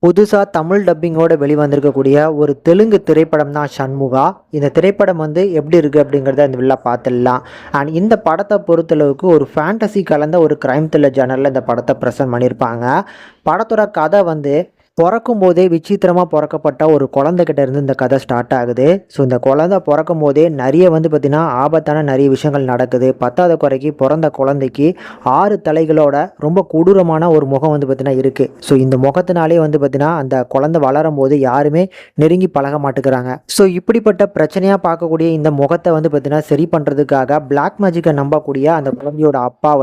புதுசா தமிழ் டப்பிங்கோட வெளிவந்திருக்கக்கூடிய ஒரு தெலுங்கு திரைப்படம் தான் சண்முகா. இந்த திரைப்படம் எப்படி இருக்கு அப்படிங்கிறத இந்த வில்லா பார்த்துடலாம். அண்ட் இந்த படத்தை பொறுத்தளவுக்கு ஒரு ஃபேண்டசி கலந்த ஒரு கிரைம் த்ரில்லர் ஜானரில் இந்த படத்தை ப்ரெசென்ட் பண்ணியிருப்பாங்க. படத்தோட கதை பிறக்கும் போதே விசித்திரமாக பிறக்கப்பட்ட ஒரு குழந்தைகிட்ட இருந்து இந்த கதை ஸ்டார்ட் ஆகுது. ஸோ இந்த குழந்தை பிறக்கும் போதே நிறைய பார்த்திங்கன்னா ஆபத்தான நிறைய விஷயங்கள் நடக்குது. பத்தாவது குறைக்கு பிறந்த குழந்தைக்கு 6 தலைகளோட ரொம்ப கொடூரமான ஒரு முகம் பார்த்திங்கன்னா இருக்குது. ஸோ இந்த முகத்தினாலே பார்த்திங்கன்னா அந்த குழந்தை வளரும் போது யாருமே நெருங்கி பழக மாட்டேங்கிறாங்க. ஸோ இப்படிப்பட்ட பிரச்சனையாக பார்க்கக்கூடிய இந்த முகத்தை பார்த்திங்கன்னா சரி பண்ணுறதுக்காக பிளாக் மேஜிக்கை நம்பக்கூடிய அந்த குழந்தையோட அப்பா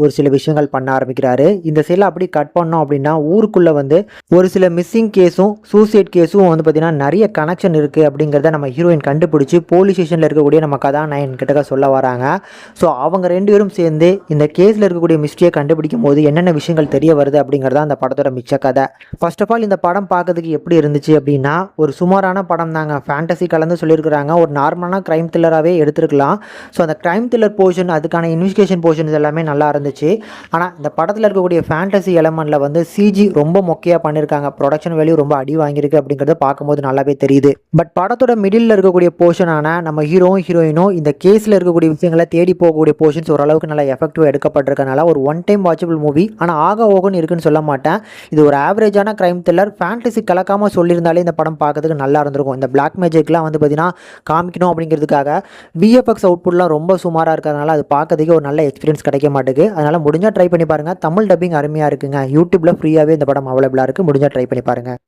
ஒரு சில விஷயங்கள் பண்ண ஆரம்பிக்கிறாரு. இந்த சைடில் அப்படி கட் பண்ணோம் அப்படின்னா ஊருக்குள்ளே ஒரு சில மிஸ்ஸிங் கேஸும் சூசைட் கேஸும் பார்த்தீங்கன்னா நிறைய கனெக்ஷன் இருக்குது அப்படிங்கிறத நம்ம ஹீரோயின் கண்டுபிடிச்சி போலீஸ் ஸ்டேஷனில் இருக்கக்கூடிய நம்ம கதாநாயகன் கிட்ட சொல்ல வராங்க. ஸோ அவங்க 2 பேரும் சேர்ந்து இந்த கேஸில் இருக்கக்கூடிய மிஸ்ட்ரியை கண்டுபிடிக்கும் போது என்னென்ன விஷயங்கள் தெரிய வருது அப்படிங்கிறதா அந்த படத்தோட மிச்ச கதை. ஃபர்ஸ்ட் ஆஃப் ஆல் இந்த படம் பார்க்கறதுக்கு எப்படி இருந்துச்சு அப்படின்னா ஒரு சுமாரான படம் தாங்க. ஃபேண்டசி கலந்து சொல்லியிருக்கிறாங்க. ஒரு நார்மலான கிரைம் த்ரில்லராகவே எடுத்துருக்கலாம். ஸோ அந்த கிரைம் த்ரில்லர் போர்ஷன் அதுக்கான இன்வெஸ்டிகேஷன் போர்ஷன்ஸ் எல்லாமே நல்லா இருந்துச்சு. ஆனால் இந்த படத்தில் இருக்கக்கூடிய ஃபேண்டசி எலமெண்ட்டில் சிஜி ரொம்ப மொக்கையாக பண்ணியிருக்காங்க. ப்ரொடக்ஷன் வேல்யூ ரொம்ப அடி வாங்கியிருக்கு அப்படிங்கிறத பார்க்கும்போது நல்லாவே தெரியுது. பட் படத்தோட மிடில் இருக்கக்கூடிய போர்ஷனான நம்ம ஹீரோயினும் இந்த கேஸில் இருக்கக்கூடிய விஷயங்களை தேடி போகக்கூடிய போர்ஷன்ஸ் ஓரளவுக்கு நல்லா எஃபெக்டிவாக எடுக்கப்பட்டிருக்கனால ஒரு ஒன் டைம் வாட்சபிள் மூவி. ஆனால் ஓகன்னு இருக்குன்னு சொல்ல மாட்டேன். இது ஒரு ஆவரேஜான கிரைம் த்ரில்லர். ஃபேண்டசி கலக்காமல் சொல்லியிருந்தாலே இந்த படம் பார்க்கறதுக்கு நல்லா இருந்திருக்கும். இந்த பிளாக் மேஜிக்லாம் பார்த்தீங்கன்னா காமிக்கணும் அப்படிங்கிறதுக்காக விஎஃப்எக்ஸ் அவுட்புட்லாம் ரொம்ப சுமாராக இருக்கிறதுனால அது பார்க்கறதுக்கு ஒரு நல்ல எக்ஸ்பீரியன்ஸ் கிடைக்க மாட்டேங்குது. அதனால் முடிஞ்சால் ட்ரை பண்ணி பாருங்கள். தமிழ் டப்பிங் அருமையாக இருக்குங்க. யூடியூப்பில் ஃப்ரீயாகவே இந்த படம் அவைலபிளாக இருக்குது. முடிஞ்சால் ட்ரை பண்ணி பாருங்கள்.